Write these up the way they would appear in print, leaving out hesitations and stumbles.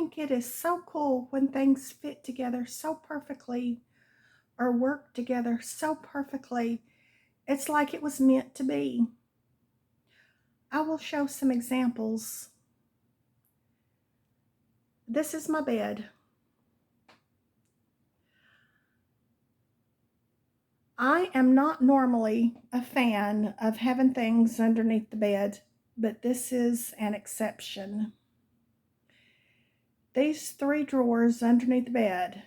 think it is so cool when things fit together so perfectly or work together so perfectly. It's like it was meant to be. I will show some examples. This is my bed. I am not normally a fan of having things underneath the bed, but this is an exception. These 3 drawers underneath the bed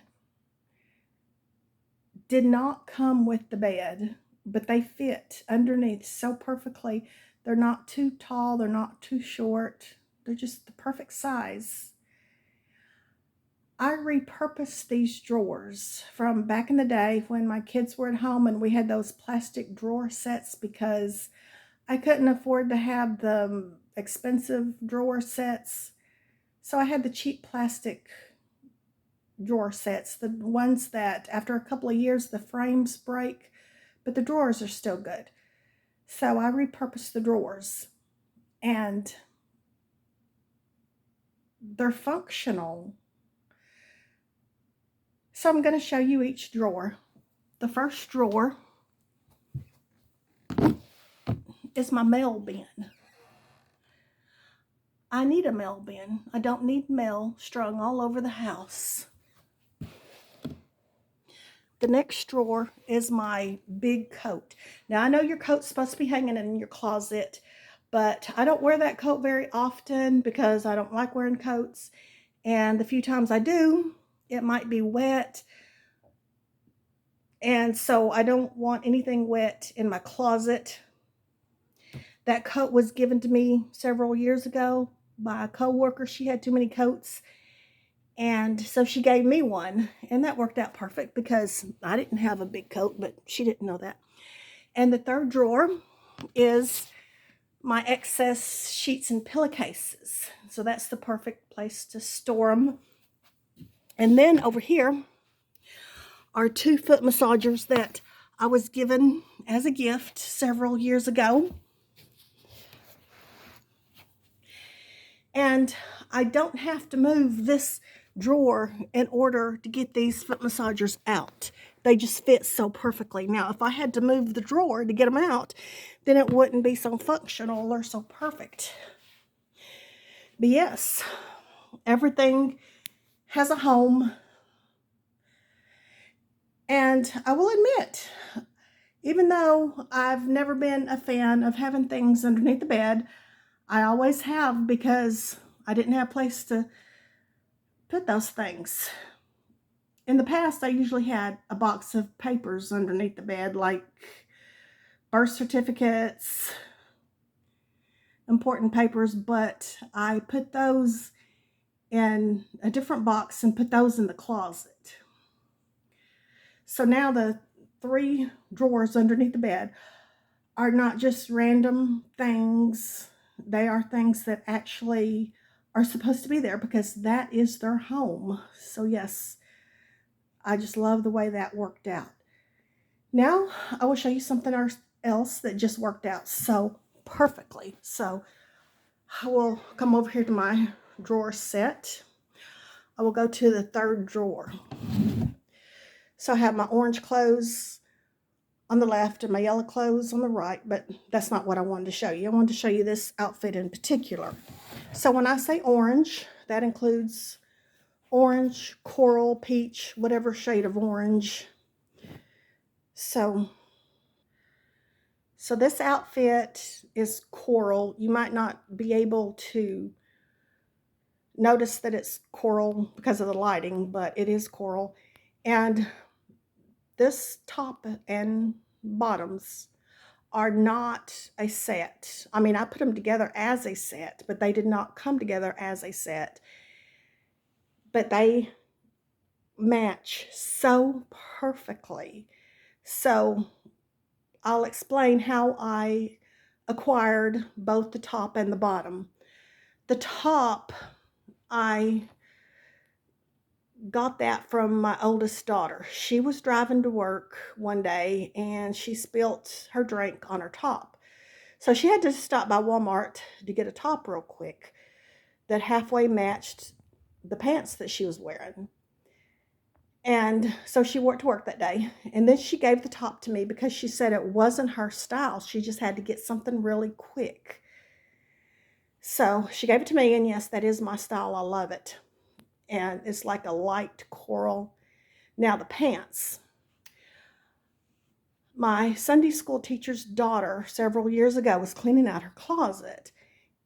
did not come with the bed, but they fit underneath so perfectly. They're not too tall, they're not too short, they're just the perfect size. I repurposed these drawers from back in the day when my kids were at home and we had those plastic drawer sets because I couldn't afford to have the expensive drawer sets. So I had the cheap plastic drawer sets, the ones that after a couple of years the frames break, but the drawers are still good. So I repurposed the drawers and they're functional. So I'm going to show you each drawer. The first drawer is my mail bin. I need a mail bin. I don't need mail strung all over the house. The next drawer is my big coat. Now, I know your coat's supposed to be hanging in your closet, but I don't wear that coat very often because I don't like wearing coats. And the few times I do, it might be wet. And so I don't want anything wet in my closet. That coat was given to me several years ago by a coworker. She had too many coats. And so she gave me one, and that worked out perfect because I didn't have a big coat, but she didn't know that. And the third drawer is my excess sheets and pillowcases. So that's the perfect place to store them. And then over here are 2 foot massagers that I was given as a gift several years ago. And I don't have to move this drawer in order to get these foot massagers out. They just fit so perfectly. Now, if I had to move the drawer to get them out, then it wouldn't be so functional or so perfect. But yes, everything has a home. And I will admit, even though I've never been a fan of having things underneath the bed, I always have because I didn't have a place to put those things. In the past, I usually had a box of papers underneath the bed, like birth certificates, important papers, but I put those in a different box and put those in the closet. So now the 3 drawers underneath the bed are not just random things. They are things that actually are supposed to be there because that is their home. So yes, I just love the way that worked out. Now I will show you something else that just worked out so perfectly. So I will come over here to my drawer set. I will go to the 3rd drawer. So I have my orange clothes on the left and my yellow clothes on the right, but that's not what I wanted to show you. I wanted to show you this outfit in particular. So when I say orange, that includes orange, coral, peach, whatever shade of orange. So this outfit is coral. You might not be able to notice that it's coral because of the lighting, but it is coral. And this top and bottoms are not a set. I mean, I put them together as a set, but they did not come together as a set. But they match so perfectly. So I'll explain how I acquired both the top and the bottom. The top, I got that from my oldest daughter. She was driving to work one day and she spilt her drink on her top. So she had to stop by Walmart to get a top real quick that halfway matched the pants that she was wearing. And so she wore it to work that day. And then she gave the top to me because she said it wasn't her style. She just had to get something really quick. So she gave it to me, and yes, that is my style. I love it. And it's like a light coral. Now, the pants. My Sunday school teacher's daughter several years ago was cleaning out her closet,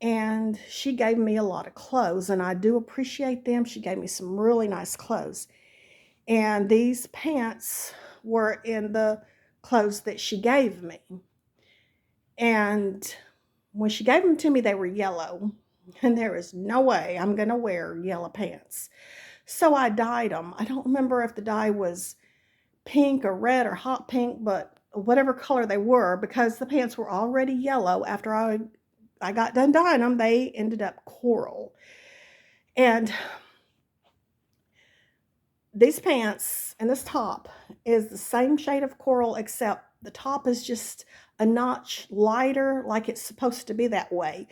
and she gave me a lot of clothes, and I do appreciate them. She gave me some really nice clothes. And these pants were in the clothes that she gave me. And when she gave them to me, they were yellow. And there is no way I'm going to wear yellow pants. So I dyed them. I don't remember if the dye was pink or red or hot pink, but whatever color they were, because the pants were already yellow. After I got done dyeing them, they ended up coral. And these pants and this top is the same shade of coral, except the top is just a notch lighter, like it's supposed to be that way.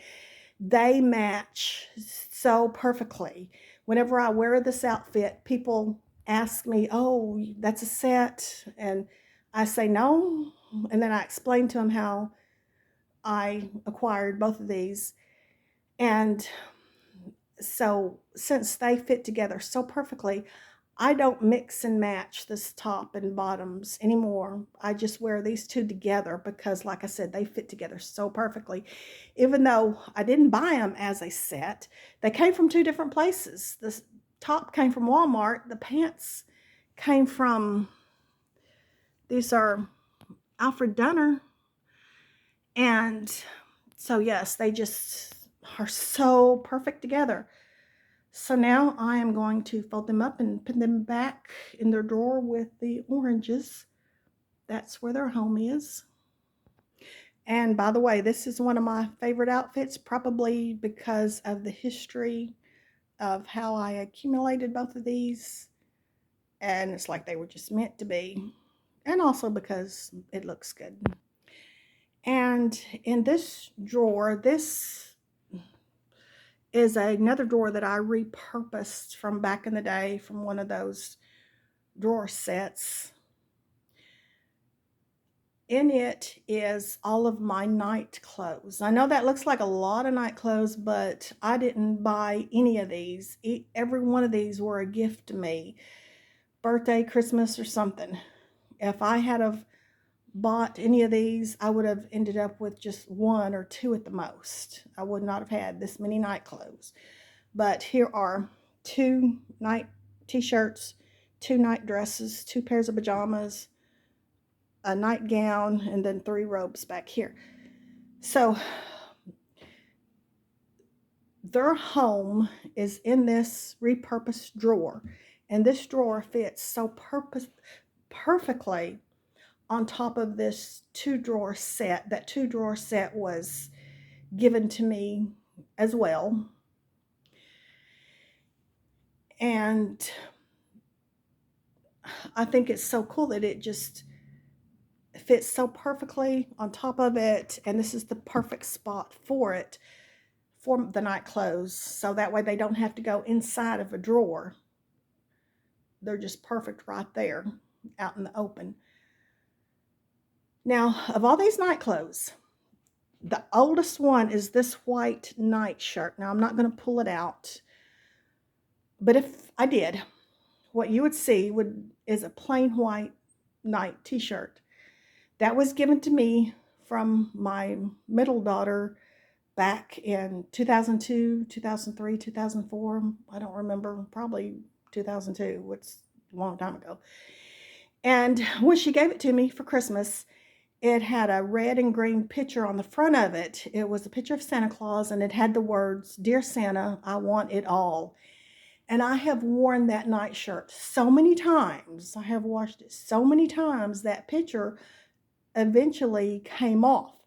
They match so perfectly. Whenever I wear this outfit, people ask me, "Oh, that's a set?" And I say no. And then I explain to them how I acquired both of these. And so since they fit together so perfectly, I don't mix and match this top and bottoms anymore. I just wear these two together because, like I said, they fit together so perfectly. Even though I didn't buy them as a set, they came from two different places. The top came from Walmart. The pants came from, these are Alfred Dunner. And so, yes, they just are so perfect together. So now I am going to fold them up and put them back in their drawer with the oranges. That's where their home is. And by the way, this is one of my favorite outfits, probably because of the history of how I accumulated both of these. And it's like they were just meant to be. And also because it looks good. And in this drawer, this is another drawer that I repurposed from back in the day from one of those drawer sets. In it is all of my night clothes. I know that looks like a lot of night clothes, but I didn't buy any of these. Every one of these were a gift to me. Birthday, Christmas, or something. If I had have bought any of these, I would have ended up with just one or two at the most. I would not have had this many night clothes. But here are 2 night t-shirts, 2 night dresses, 2 pairs of pajamas, a nightgown, and then 3 robes back here. So their home is in this repurposed drawer, and this drawer fits so perfectly on top of this 2-drawer set. That 2-drawer set was given to me as well. And I think it's so cool that it just fits so perfectly on top of it, and this is the perfect spot for it, for the night clothes, so that way they don't have to go inside of a drawer. They're just perfect right there out in the open. Now, of all these night clothes, the oldest one is this white night shirt. Now, I'm not going to pull it out, but if I did, what you would see is a plain white night t-shirt. That was given to me from my middle daughter back in 2002, 2003, 2004. I don't remember, probably 2002. It's a long time ago. And when she gave it to me for Christmas, it had a red and green picture on the front of it. It was a picture of Santa Claus, and it had the words, "Dear Santa, I want it all." And I have worn that nightshirt so many times. I have washed it so many times. That picture eventually came off.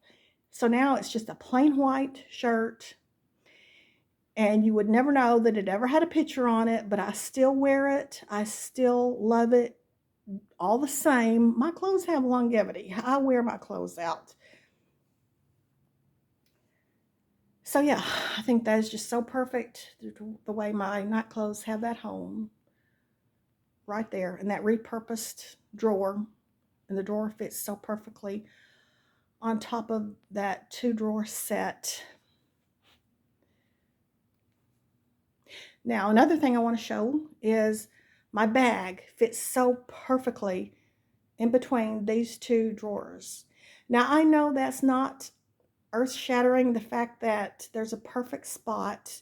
So now it's just a plain white shirt, and you would never know that it ever had a picture on it, but I still wear it. I still love it all the same. My clothes have longevity. I wear my clothes out. So yeah, I think that is just so perfect, the way my night clothes have that home right there in that repurposed drawer. And the drawer fits so perfectly on top of that 2-drawer set. Now, another thing I want to show is my bag fits so perfectly in between these 2 drawers. Now, I know that's not earth-shattering, the fact that there's a perfect spot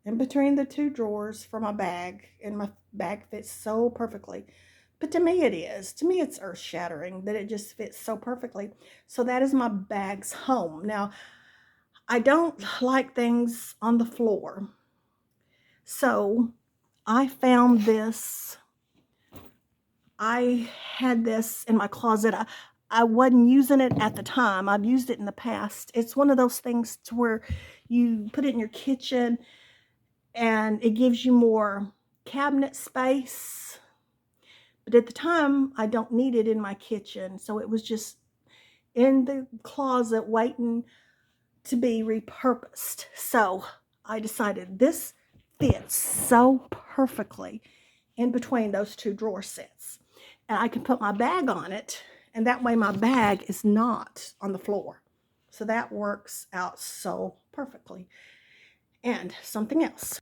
in between the 2 drawers for my bag, and my bag fits so perfectly. But to me it is. To me it's earth-shattering that it just fits so perfectly. So that is my bag's home. Now, I don't like things on the floor. So I found this. I had this in my closet. I wasn't using it at the time. I've used it in the past. It's one of those things to where you put it in your kitchen and it gives you more cabinet space. But at the time, I don't need it in my kitchen. So it was just in the closet waiting to be repurposed. So I decided this fits so perfectly in between those 2 drawer sets. And I can put my bag on it, and that way my bag is not on the floor. So that works out so perfectly. And something else.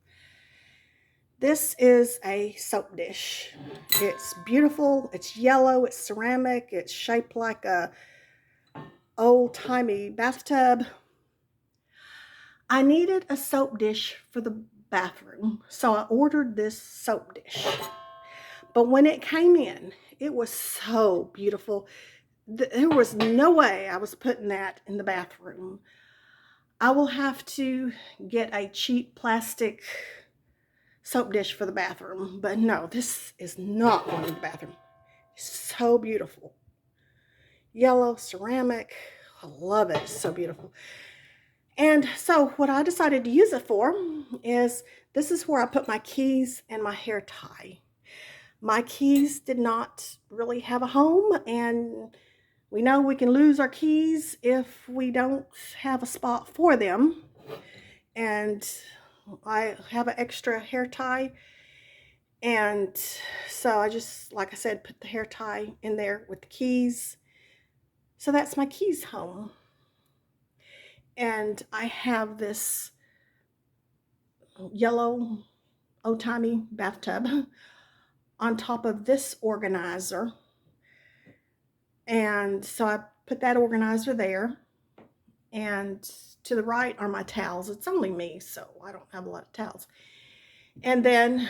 This is a soap dish. It's beautiful, it's yellow, it's ceramic, it's shaped like a old-timey bathtub. I needed a soap dish for the bathroom, so I ordered this soap dish. But when it came in, it was so beautiful. There was no way I was putting that in the bathroom. I will have to get a cheap plastic soap dish for the bathroom. But no, this is not going in the bathroom. It's so beautiful. Yellow, ceramic. I love it. It's so beautiful. And so what I decided to use it for is, this is where I put my keys and my hair tie. My keys did not really have a home, and we know we can lose our keys if we don't have a spot for them. And I have an extra hair tie, and so I just, like I said, put the hair tie in there with the keys. So that's my keys home. And I have this yellow old-timey bathtub on top of this organizer. And so I put that organizer there. And to the right are my towels. It's only me, so I don't have a lot of towels. And then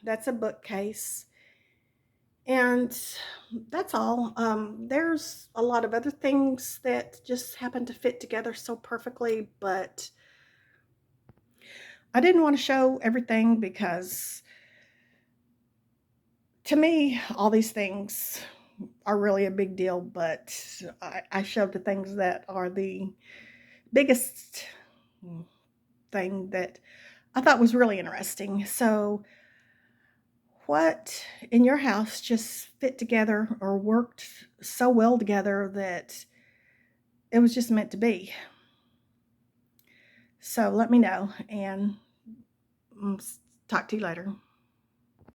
that's a bookcase. And that's all. There's a lot of other things that just happen to fit together so perfectly, but I didn't want to show everything because to me, all these things are really a big deal, but I showed the things that are the biggest thing that I thought was really interesting. So what in your house just fit together or worked so well together that it was just meant to be? So let me know, and talk to you later.